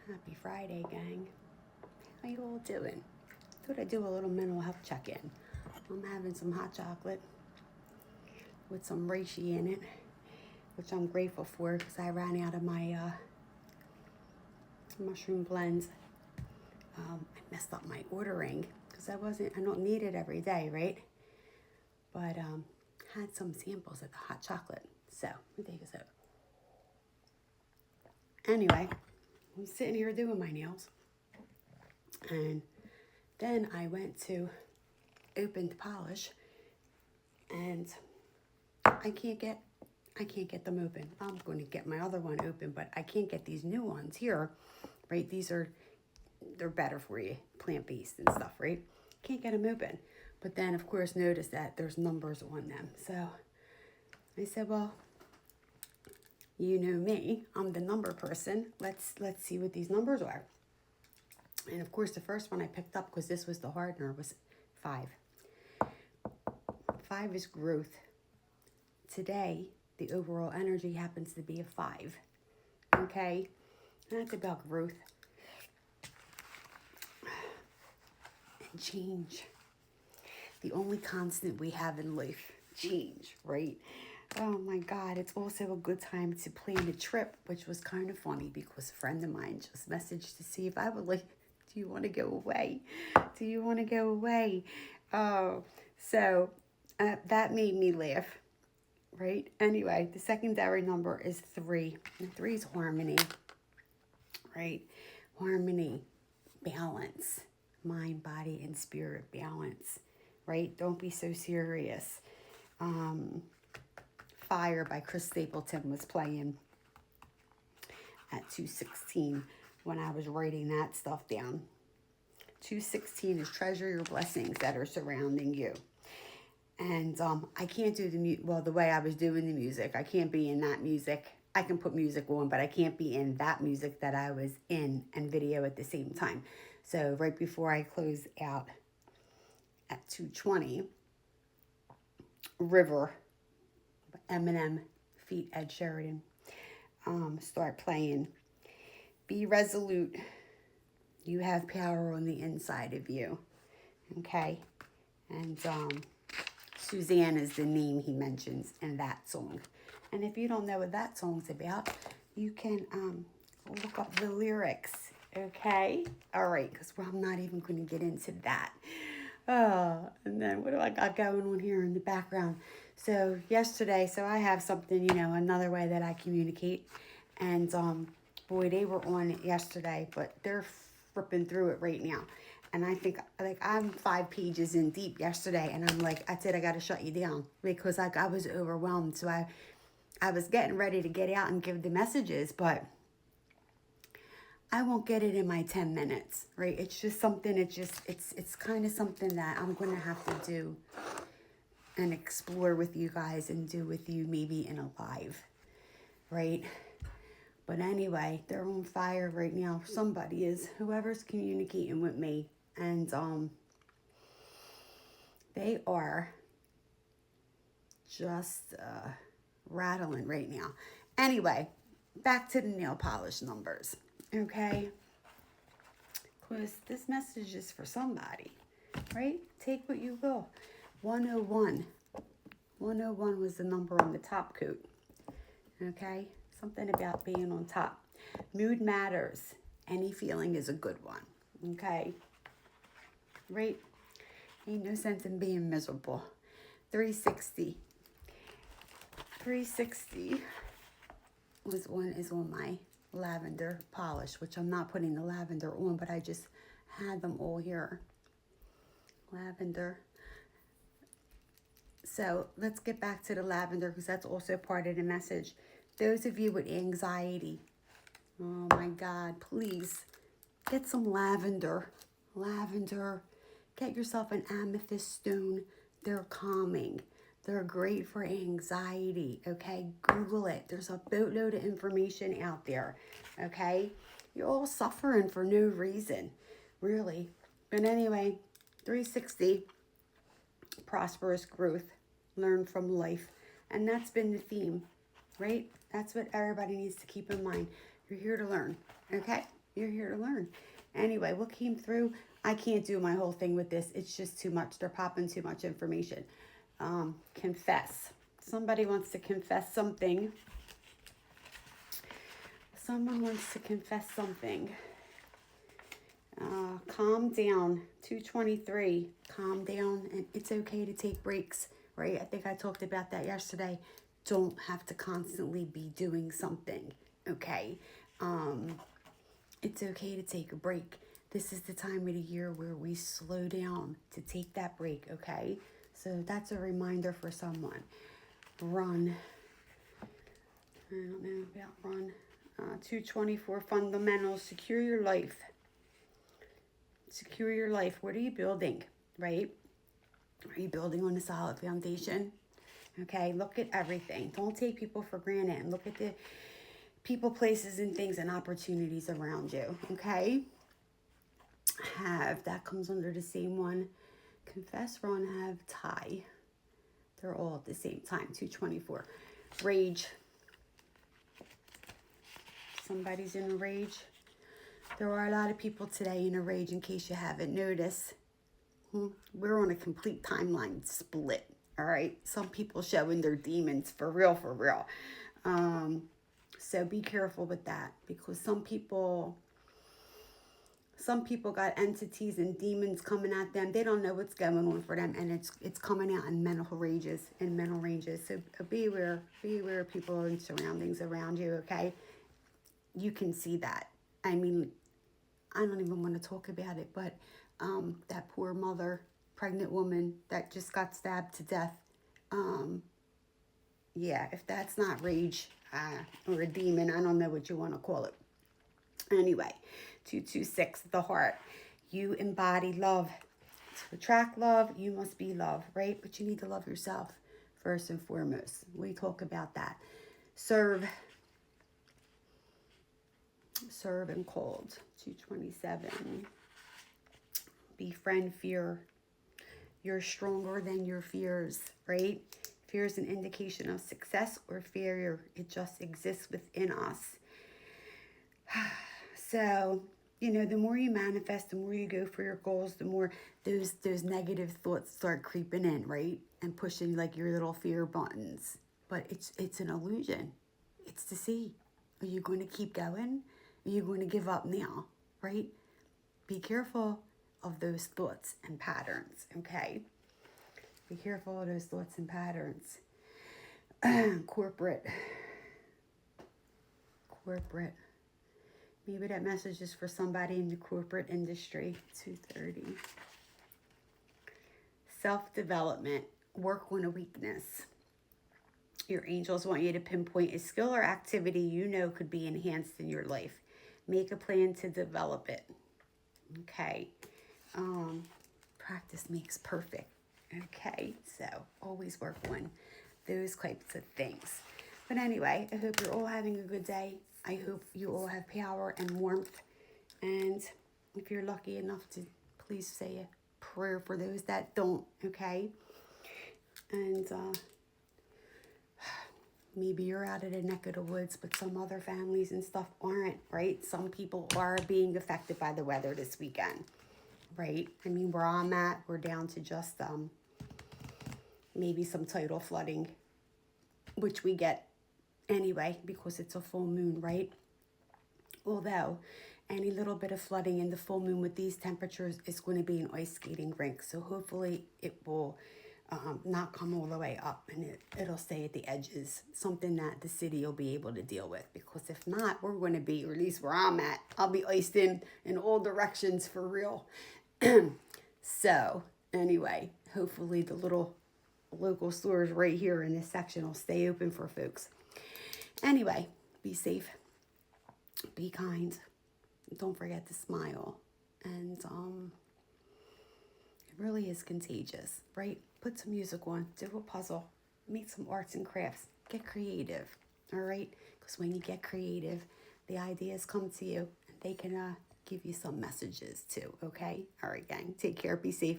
Happy Friday, gang. How you all doing? Thought I'd do a little mental health check-in. I'm having some hot chocolate with some reishi in it, which I'm grateful for because I ran out of my mushroom blends. I messed up my ordering because I don't need it every day, right? But had some samples of the hot chocolate. So, let me take a sip. Anyway, I'm sitting here doing my nails. And then I went to open to polish, and I can't get them open. I'm going to get my other one open, but I can't get these new ones here, right? They're better for you, plant-based and stuff, right? Can't get them open. But then, of course, notice that there's numbers on them. So I said, well, you know me, I'm the number person. Let's see what these numbers are. And of course, the first one I picked up, because this was the hardener, was 5. 5 is growth. Today, the overall energy happens to be a 5. Okay? And that's about growth and change. The only constant we have in life, change, right? Oh my God, it's also a good time to plan a trip, which was kind of funny because a friend of mine just messaged to see if I would like, do you want to go away? Do you want to go away? So that made me laugh, right? Anyway, the secondary number is 3. And 3 is harmony, right? Harmony, balance, mind, body, and spirit balance, right? Don't be so serious. Fire by Chris Stapleton was playing at 2:16 when I was writing that stuff down. 2:16 is treasure your blessings that are surrounding you. And I can't do the way I was doing the music. I can't be in that music. I can put music on, but I can't be in that music that I was in and video at the same time. So right before I close out at 2:20, River, Eminem, feat Ed Sheeran, start playing. Be resolute. You have power on the inside of you. Okay? And Suzanne is the name he mentions in that song. And if you don't know what that song's about, you can look up the lyrics. Okay? All right, because I'm not even going to get into that. Oh, and then what do I got going on here in the background? So yesterday, I have something, another way that I communicate. And boy, they were on it yesterday, but they're flipping through it right now. And I think, I'm 5 pages in deep yesterday, and I'm like, I said, I got to shut you down because I was overwhelmed. So I was getting ready to get out and give the messages, but I won't get it in my 10 minutes, right? It's just something, it's kind of something that I'm going to have to do and explore with you guys and do with you maybe in a live, right? But anyway, they're on fire right now. Somebody is, whoever's communicating with me. And they are just rattling right now. Anyway, back to the nail polish numbers, okay? Because this message is for somebody, right? Take what you will. 101. 101 was the number on the top coat, okay? Something about being on top. Mood matters. Any feeling is a good one, okay? Right? Ain't no sense in being miserable. 360. 360 is on my lavender polish, which I'm not putting the lavender on, but I just had them all here. Lavender. So let's get back to the lavender because that's also part of the message. Those of you with anxiety, oh my God, please get some lavender. Lavender. Get yourself an amethyst stone. They're calming. They're great for anxiety, okay? Google it. There's a boatload of information out there, okay? You're all suffering for no reason, really. But anyway, 360, prosperous growth, learn from life. And that's been the theme, right? That's what everybody needs to keep in mind. You're here to learn, okay? You're here to learn. Anyway, what came through? I can't do my whole thing with this. It's just too much. They're popping too much information. Confess. Somebody wants to confess something. Someone wants to confess something. Calm down. 223. Calm down. And it's okay to take breaks, right? I think I talked about that yesterday. Don't have to constantly be doing something, okay? It's okay to take a break. This is the time of the year where we slow down to take that break, okay? So that's a reminder for someone. Run. I don't know about run. 224 fundamentals. Secure your life. Secure your life. What are you building, right? Are you building on a solid foundation? Okay, look at everything. Don't take people for granted. And look at the people, places, and things and opportunities around you, okay? Have, that comes under the same one. Confess, run, have, tie. They're all at the same time, 224. Rage. Somebody's in a rage. There are a lot of people today in a rage, in case you haven't noticed. We're on a complete timeline split, all right? Some people showing their demons for real, for real. So be careful with that, because some people got entities and demons coming at them. They don't know what's going on for them, and it's coming out in mental ranges. So be aware of people and surroundings around you, okay? You can see that. I mean, I don't even want to talk about it, but that poor mother, pregnant woman that just got stabbed to death. Yeah, if that's not rage or a demon, I don't know what you want to call it. Anyway, 226, the heart. You embody love. To attract love, you must be love, right? But you need to love yourself first and foremost. We talk about that. Serve and cold. 227. Befriend fear. You're stronger than your fears, right? Fear is an indication of success or failure. It just exists within us. So, you know, the more you manifest, the more you go for your goals, the more those negative thoughts start creeping in, right? And pushing like your little fear buttons. But it's an illusion. It's to see. Are you going to keep going? Are you going to give up now, right? Be careful of those thoughts and patterns, okay? Be careful of those thoughts and patterns. Corporate. Maybe that message is for somebody in the corporate industry. 230. Self-development. Work on a weakness. Your angels want you to pinpoint a skill or activity you know could be enhanced in your life. Make a plan to develop it. Okay. Practice makes perfect. Okay. So always work on those types of things. But anyway, I hope you're all having a good day. I hope you all have power and warmth. And if you're lucky enough to, please say a prayer for those that don't, okay? And maybe you're out of the neck of the woods, but some other families and stuff aren't, right? Some people are being affected by the weather this weekend, right? I mean, where I'm at, we're down to just maybe some tidal flooding, which we get anyway because it's a full moon, right? Although any little bit of flooding in the full moon with these temperatures is going to be an ice skating rink. So hopefully it will not come all the way up, and it'll stay at the edges, something that the city will be able to deal with. Because if not, we're going to be, or at least where I'm at, I'll be iced in all directions for real. So anyway, hopefully the little local stores right here in this section will stay open for folks. Anyway, be safe, be kind, don't forget to smile, and it really is contagious, right? Put some music on, do a puzzle, make some arts and crafts, get creative, all right? Because when you get creative, the ideas come to you, and they can give you some messages too, okay? All right, gang, take care, be safe.